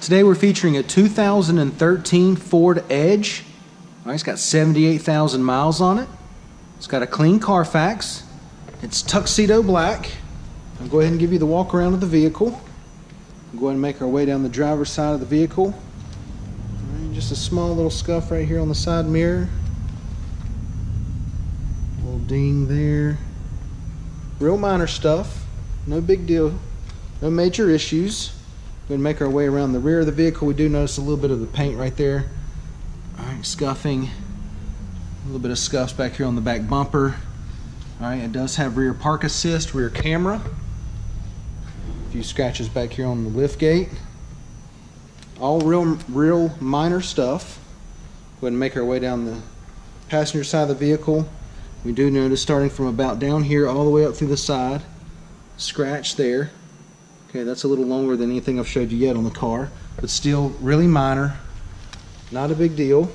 Today we're featuring a 2013 Ford Edge. All right, it's got 78,000 miles on it. It's got a clean Carfax. It's tuxedo black. I'll go ahead and give you the walk around of the vehicle. We'll go ahead and make our way down the driver's side of the vehicle. All right, just a small little scuff right here on the side mirror. A little ding there. Real minor stuff. No big deal. No major issues. We're going to make our way around the rear of the vehicle. We do notice a little bit of the paint right there. Alright, scuffing. A little bit of scuffs back here on the back bumper. Alright, it does have rear park assist, rear camera. A few scratches back here on the lift gate. All real minor stuff. Go ahead and make our way down the passenger side of the vehicle. We do notice starting from about down here all the way up through the side. Scratch there. Okay, that's a little longer than anything I've showed you yet on the car, but still really minor. Not a big deal.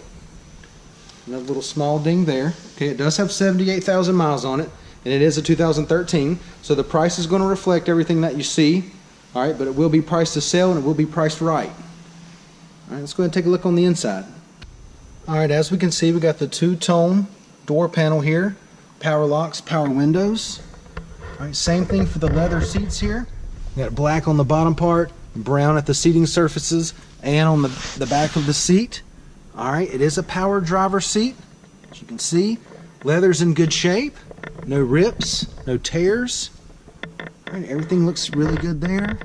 Another little small ding there. Okay, it does have 78,000 miles on it, and it is a 2013, so the price is going to reflect everything that you see. All right, but it will be priced to sell, and it will be priced right. All right, let's go ahead and take a look on the inside. All right, as we can see, we got the two-tone door panel here, power locks, power windows. All right, same thing for the leather seats here. We got black on the bottom part, brown at the seating surfaces, and on the back of the seat. All right, it is a power driver seat, as you can see. Leather's in good shape, no rips, no tears. All right, everything looks really good there.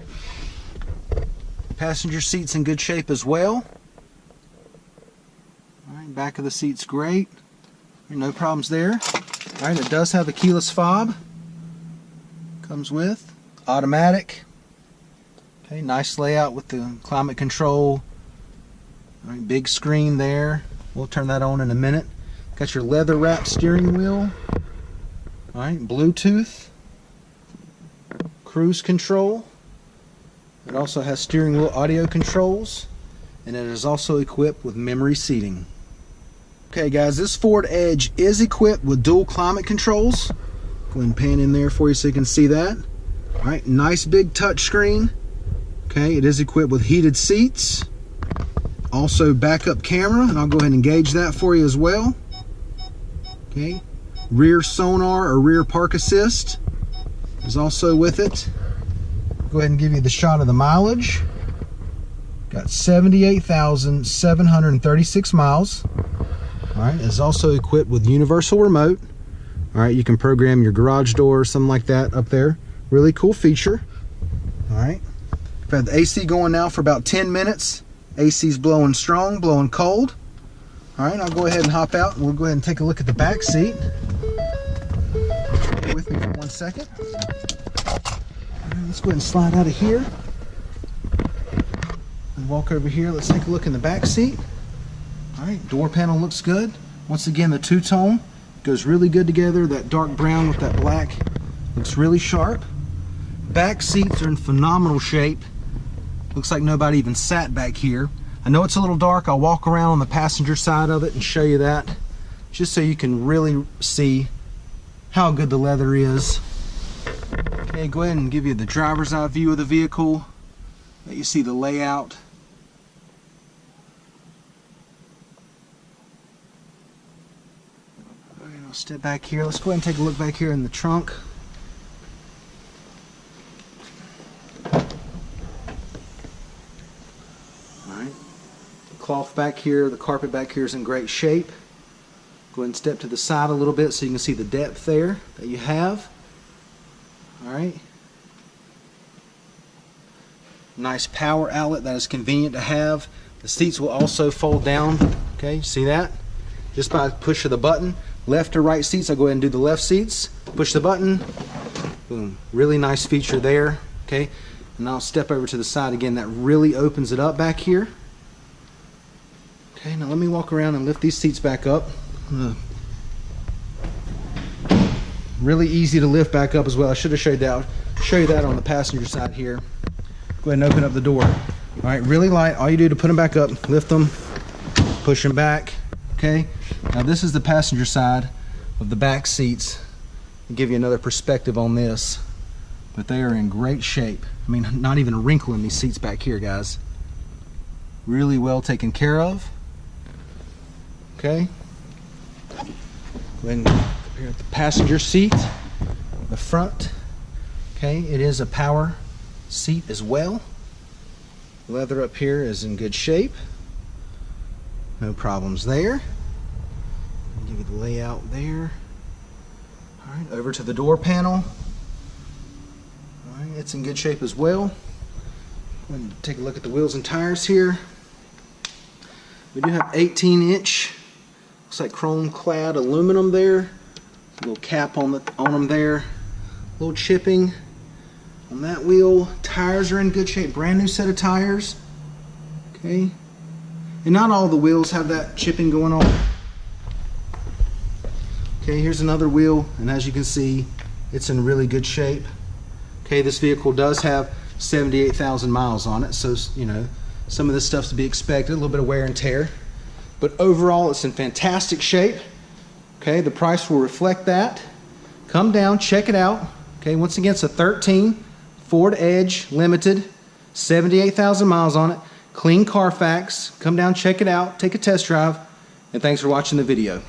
Passenger seat's in good shape as well. All right, back of the seat's great. No problems there. All right, it does have a keyless fob. Comes with automatic. Okay, nice layout with the climate control. All right, big screen there. We'll turn that on in a minute. Got your leather wrapped steering wheel. All right, Bluetooth, cruise control. It also has steering wheel audio controls, and it is also equipped with memory seating. Okay guys, this Ford Edge is equipped with dual climate controls. Go ahead and pan in there for you so you can see that. All right, nice big touch screen. Okay, it is equipped with heated seats. Also backup camera, and I'll go ahead and engage that for you as well. Okay, rear sonar or rear park assist is also with it. Go ahead and give you the shot of the mileage. Got 78,736 miles. All right, it's also equipped with universal remote. All right, you can program your garage door or something like that up there. Really cool feature. All right, we've had the AC going now for about 10 minutes. AC's blowing strong, blowing cold. All right, I'll go ahead and hop out and we'll go ahead and take a look at the back seat. Bear with me for 1 second. All right, let's go ahead and slide out of here and walk over here. Let's take a look in the back seat. All right, door panel looks good. Once again, the two-tone goes really good together. That dark brown with that black looks really sharp. Back seats are in phenomenal shape. Looks like nobody even sat back here. I know it's a little dark. I'll walk around on the passenger side of it and show you that, just so you can really see how good the leather is. Okay, go ahead and give you the driver's eye view of the vehicle. Let you see the layout. I'll step back here. Let's go ahead and take a look back here in the trunk. Alright. The cloth back here, the carpet back here is in great shape. Go ahead and step to the side a little bit so you can see the depth there that you have. Alright. Nice power outlet that is convenient to have. The seats will also fold down. Okay, see that? Just by push of the button. Left or right seats, I'll go ahead and do the left seats. Push the button. Boom. Really nice feature there. Okay. And I'll step over to the side again. That really opens it up back here. Okay, now let me walk around and lift these seats back up. Really easy to lift back up as well. I should have showed that. Show you that on the passenger side here. Go ahead and open up the door. All right, really light. All you do to put them back up, lift them, push them back. Okay. Now this is the passenger side of the back seats. I'll give you another perspective on this, but they are in great shape. I mean, not even a wrinkle in these seats back here, guys. really well taken care of. Okay. Go ahead and up here at the passenger seat, the front. Okay, it is a power seat as well. Leather up here is in good shape. No problems there. I'll give you the layout there. All right, over to the door panel. All right, it's in good shape as well. Go ahead and take a look at the wheels and tires here. We do have 18-inch, looks like chrome-clad aluminum there. A little cap on them there. A little chipping on that wheel. Tires are in good shape. Brand new set of tires. Okay. And not all the wheels have that chipping going on. Okay, here's another wheel, and as you can see, it's in really good shape. Okay, this vehicle does have 78,000 miles on it, so you know, some of this stuff's to be expected, a little bit of wear and tear. But overall, it's in fantastic shape. Okay, the price will reflect that. Come down, check it out. Okay, once again, it's a 13 Ford Edge Limited, 78,000 miles on it. Clean Carfax. Come down, check it out, take a test drive, and thanks for watching the video.